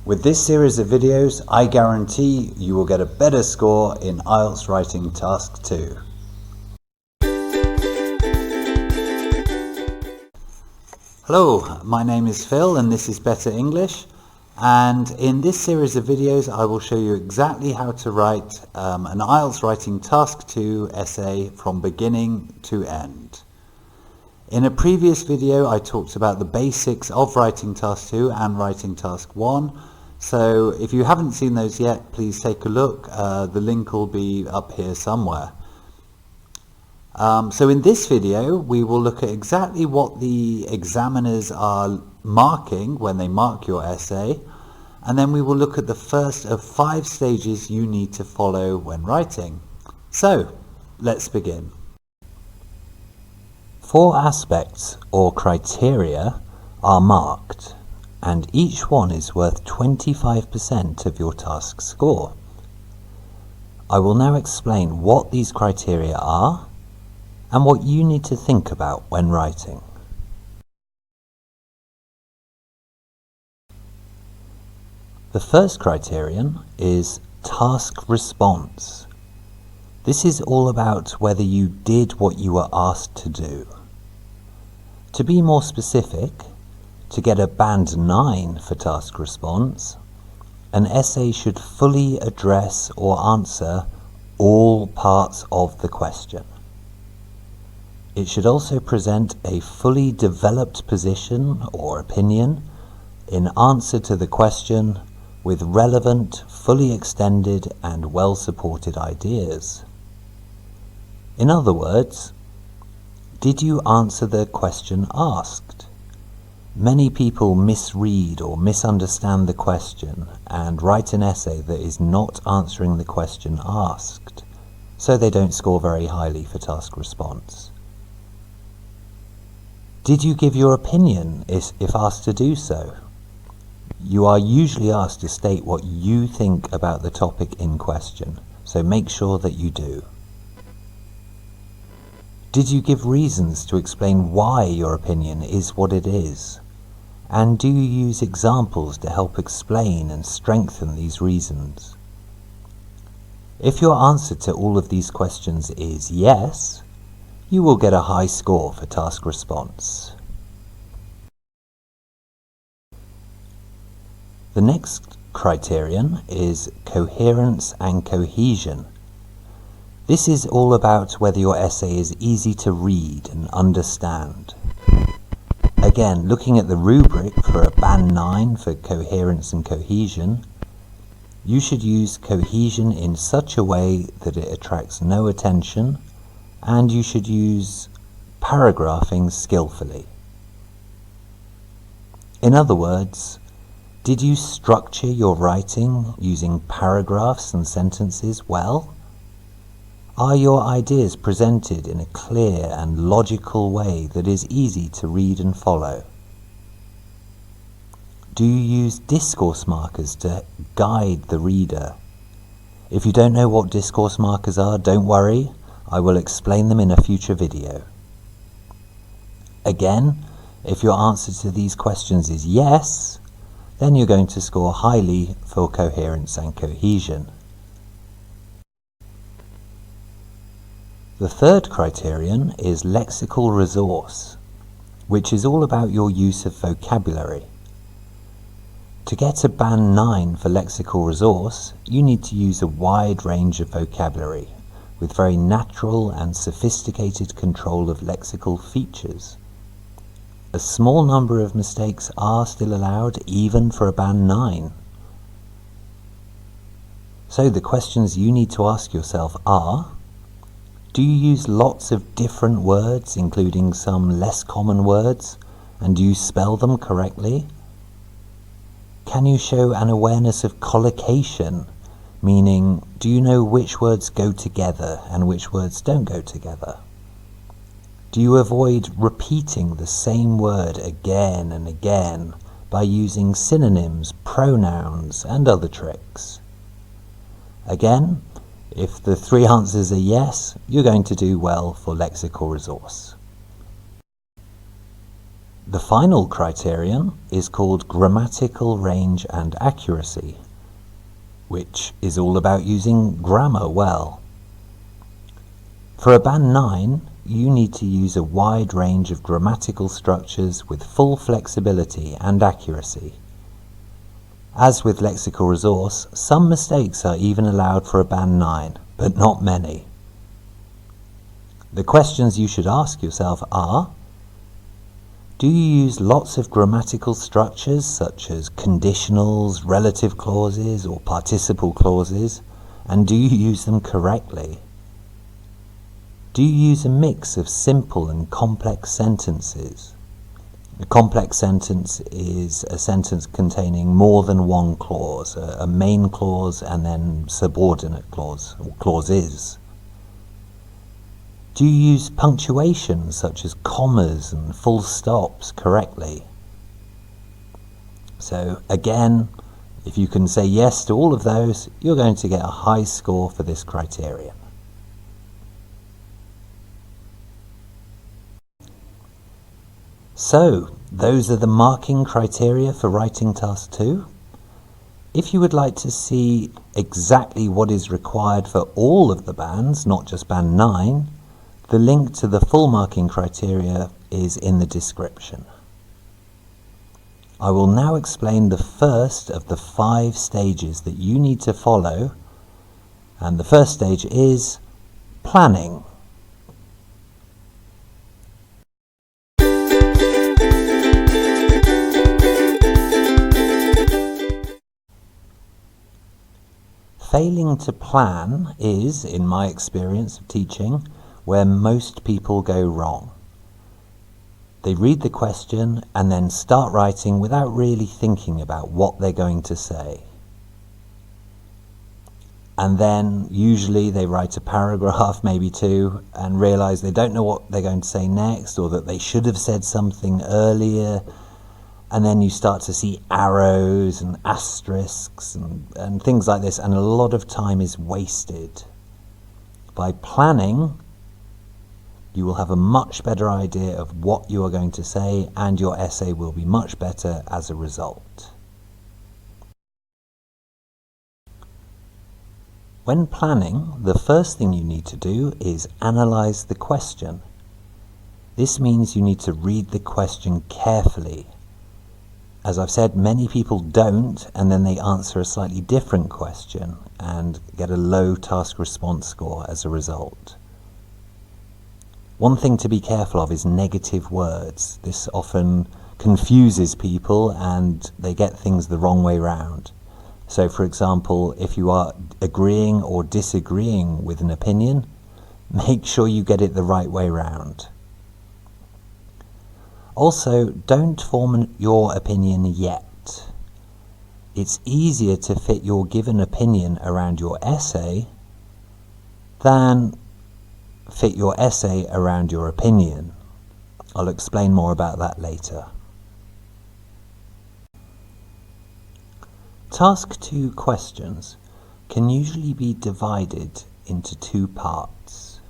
With this series of videos, I guarantee you will get a better score in IELTS Writing Task 2. Hello, my name is Phil and this is Better English, and in this series of videos I will show you exactly how to write an IELTS Writing Task 2 essay from beginning to end. In a previous video I talked about the basics of Writing Task 2 and Writing Task 1, so if you haven't seen those yet, please take a look. The link will be up here somewhere. So in this video we will look at exactly what the examiners are marking when they mark your essay, and then we will look at the first of 5 stages you need to follow when writing. So let's begin. 4 aspects or criteria are marked, and each one is worth 25% of your task score. I will now explain what these criteria are and what you need to think about when writing. The first criterion is task response. This is all about whether you did what you were asked to do. To be more specific, to get a band 9 for task response, an essay should fully address or answer all parts of the question. It should also present a fully developed position or opinion in answer to the question with relevant, fully extended and well-supported ideas. In other words, did you answer the question asked? Many people misread or misunderstand the question and write an essay that is not answering the question asked, so they don't score very highly for task response. Did you give your opinion if asked to do so? You are usually asked to state what you think about the topic in question, so make sure that you do. Did you give reasons to explain why your opinion is what it is? And do you use examples to help explain and strengthen these reasons? If your answer to all of these questions is yes, you will get a high score for task response. The next criterion is coherence and cohesion. This is all about whether your essay is easy to read and understand. Again, looking at the rubric for a band 9 for coherence and cohesion, you should use cohesion in such a way that it attracts no attention, and you should use paragraphing skillfully. In other words, did you structure your writing using paragraphs and sentences well? Are your ideas presented in a clear and logical way that is easy to read and follow? Do you use discourse markers to guide the reader? If you don't know what discourse markers are, don't worry, I will explain them in a future video. Again, if your answer to these questions is yes, then you're going to score highly for coherence and cohesion. The third criterion is Lexical Resource, which is all about your use of vocabulary. To get a band 9 for Lexical Resource, you need to use a wide range of vocabulary, with very natural and sophisticated control of lexical features. A small number of mistakes are still allowed, even for a band 9. So the questions you need to ask yourself are: do you use lots of different words, including some less common words, and do you spell them correctly? Can you show an awareness of collocation, meaning do you know which words go together and which words don't go together? Do you avoid repeating the same word again and again by using synonyms, pronouns, and other tricks? Again, if the 3 answers are yes, you're going to do well for Lexical Resource. The final criterion is called grammatical range and accuracy, which is all about using grammar well. For a Band 9, you need to use a wide range of grammatical structures with full flexibility and accuracy. As with Lexical Resource, some mistakes are even allowed for a Band 9, but not many. The questions you should ask yourself are: do you use lots of grammatical structures such as conditionals, relative clauses, or participle clauses, and do you use them correctly? Do you use a mix of simple and complex sentences? A complex sentence is a sentence containing more than one clause, a main clause and then subordinate clause, or clauses. Do you use punctuation such as commas and full stops correctly? So again, if you can say yes to all of those, you're going to get a high score for this criterion. So, those are the marking criteria for writing task 2. If you would like to see exactly what is required for all of the bands, not just Band 9, the link to the full marking criteria is in the description. I will now explain the first of the 5 stages that you need to follow, and the first stage is planning. Failing to plan is, in my experience of teaching, where most people go wrong. They read the question and then start writing without really thinking about what they're going to say. And then usually they write a paragraph, maybe 2, and realize they don't know what they're going to say next, or that they should have said something earlier. And then you start to see arrows and asterisks and things like this, and a lot of time is wasted. By planning, you will have a much better idea of what you are going to say, and your essay will be much better as a result. When planning, the first thing you need to do is analyze the question. This means you need to read the question carefully. As I've said, many people don't, and then they answer a slightly different question and get a low task response score as a result. One thing to be careful of is negative words. This often confuses people and they get things the wrong way round. So for example, if you are agreeing or disagreeing with an opinion, make sure you get it the right way round. Also, don't form your opinion yet. It's easier to fit your given opinion around your essay than fit your essay around your opinion. I'll explain more about that later. Task 2 questions can usually be divided into 2 parts.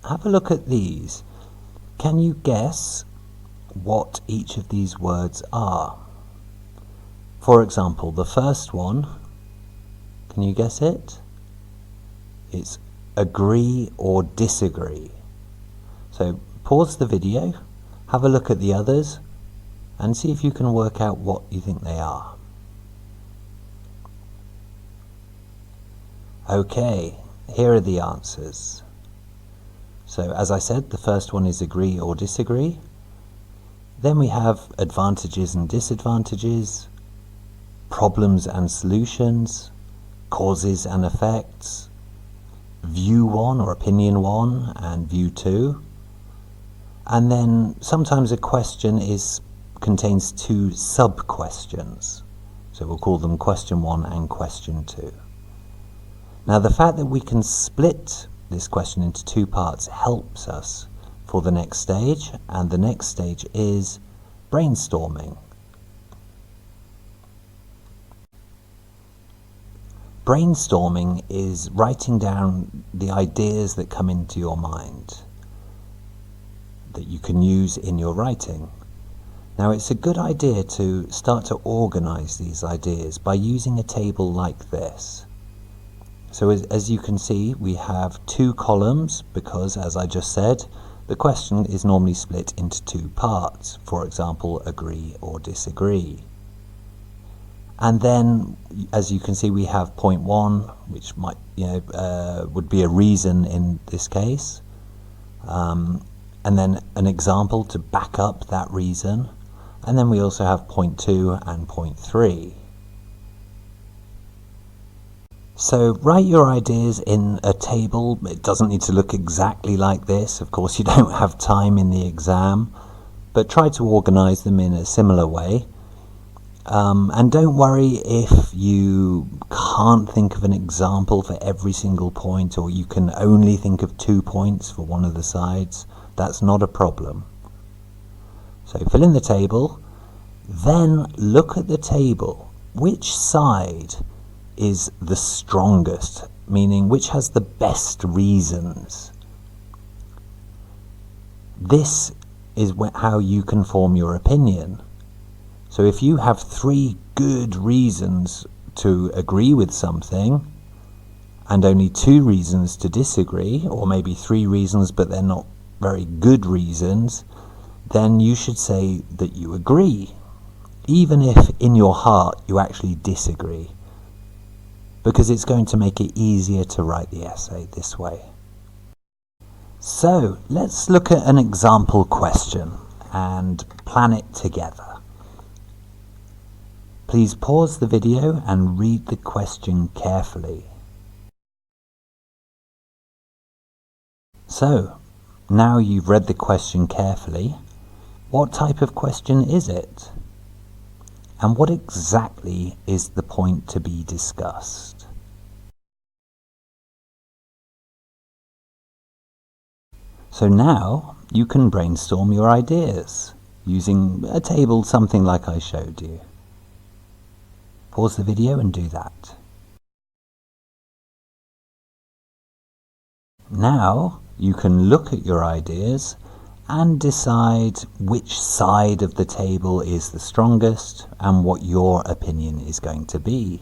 Have a look at these. Can you guess what each of these words are? For example, the first one, can you guess it? It's agree or disagree. So pause the video, have a look at the others, and see if you can work out what you think they are. Okay, here are the answers. So as I said, the first one is agree or disagree. Then we have advantages and disadvantages, problems and solutions, causes and effects, view 1 or opinion 1 and view 2. And then sometimes a question contains 2 sub-questions. So we'll call them question 1 and question 2. Now the fact that we can split this question into 2 parts helps us for the next stage, and the next stage is brainstorming. Brainstorming is writing down the ideas that come into your mind. that you can use in your writing. Now, it's a good idea to start to organize these ideas by using a table like this. So as you can see, we have 2 columns because, as I just said, the question is normally split into 2 parts. For example, agree or disagree. And then, as you can see, we have point 1, which might, would be a reason in this case. And then an example to back up that reason. And then we also have point 2 and point 3. So write your ideas in a table. It doesn't need to look exactly like this. Of course, you don't have time in the exam, but try to organize them in a similar way. And don't worry if you can't think of an example for every single point, or you can only think of 2 points for one of the sides. That's not a problem. So fill in the table, then look at the table. Which side is the strongest, meaning which has the best reasons? This is how you can form your opinion. So if you have 3 good reasons to agree with something and only 2 reasons to disagree, or maybe 3 reasons but they're not very good reasons, then you should say that you agree, even if in your heart you actually disagree, because it's going to make it easier to write the essay this way. So let's look at an example question and plan it together. Please pause the video and read the question carefully. So, now you've read the question carefully, what type of question is it? And what exactly is the point to be discussed? So now you can brainstorm your ideas using a table, something like I showed you. Pause the video and do that. Now you can look at your ideas and decide which side of the table is the strongest and what your opinion is going to be.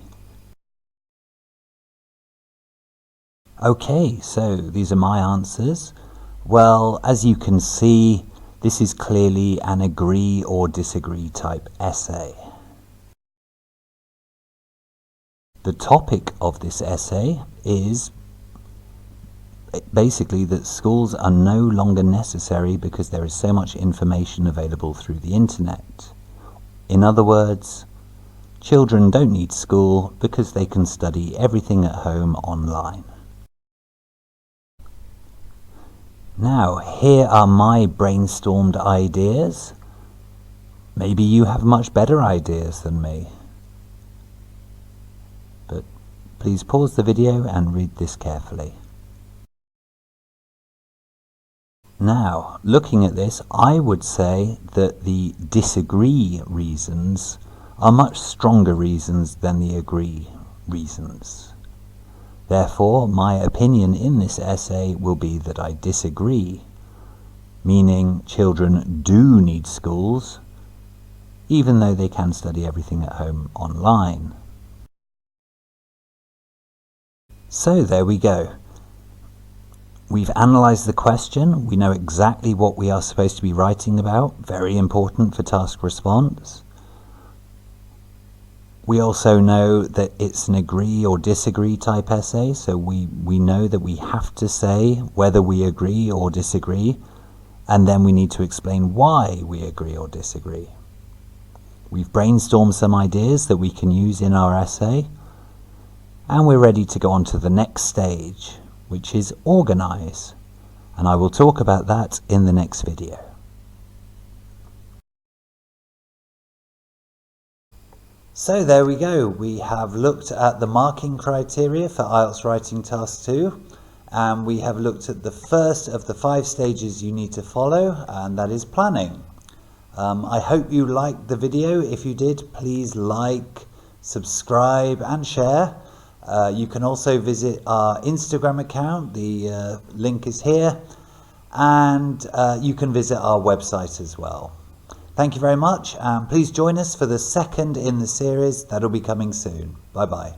Okay, so these are my answers. Well, as you can see, this is clearly an agree or disagree type essay. The topic of this essay is basically that schools are no longer necessary because there is so much information available through the internet. In other words, children don't need school because they can study everything at home online. Now, here are my brainstormed ideas. Maybe you have much better ideas than me. But please pause the video and read this carefully. Now, looking at this, I would say that the disagree reasons are much stronger reasons than the agree reasons. Therefore, my opinion in this essay will be that I disagree, meaning children do need schools, even though they can study everything at home online. So there we go. We've analysed the question. We know exactly what we are supposed to be writing about. Very important for task response. We also know that it's an agree or disagree type essay, so we know that we have to say whether we agree or disagree, and then we need to explain why we agree or disagree. We've brainstormed some ideas that we can use in our essay, and we're ready to go on to the next stage, which is organize, and I will talk about that in the next video. So there we go. We have looked at the marking criteria for IELTS Writing Task 2, and we have looked at the first of the 5 stages you need to follow, and that is planning. I hope you liked the video. If you did, please like, subscribe and share. You can also visit our Instagram account. The link is here. and you can visit our website as well. Thank you very much, and please join us for the second in the series that'll be coming soon. Bye bye.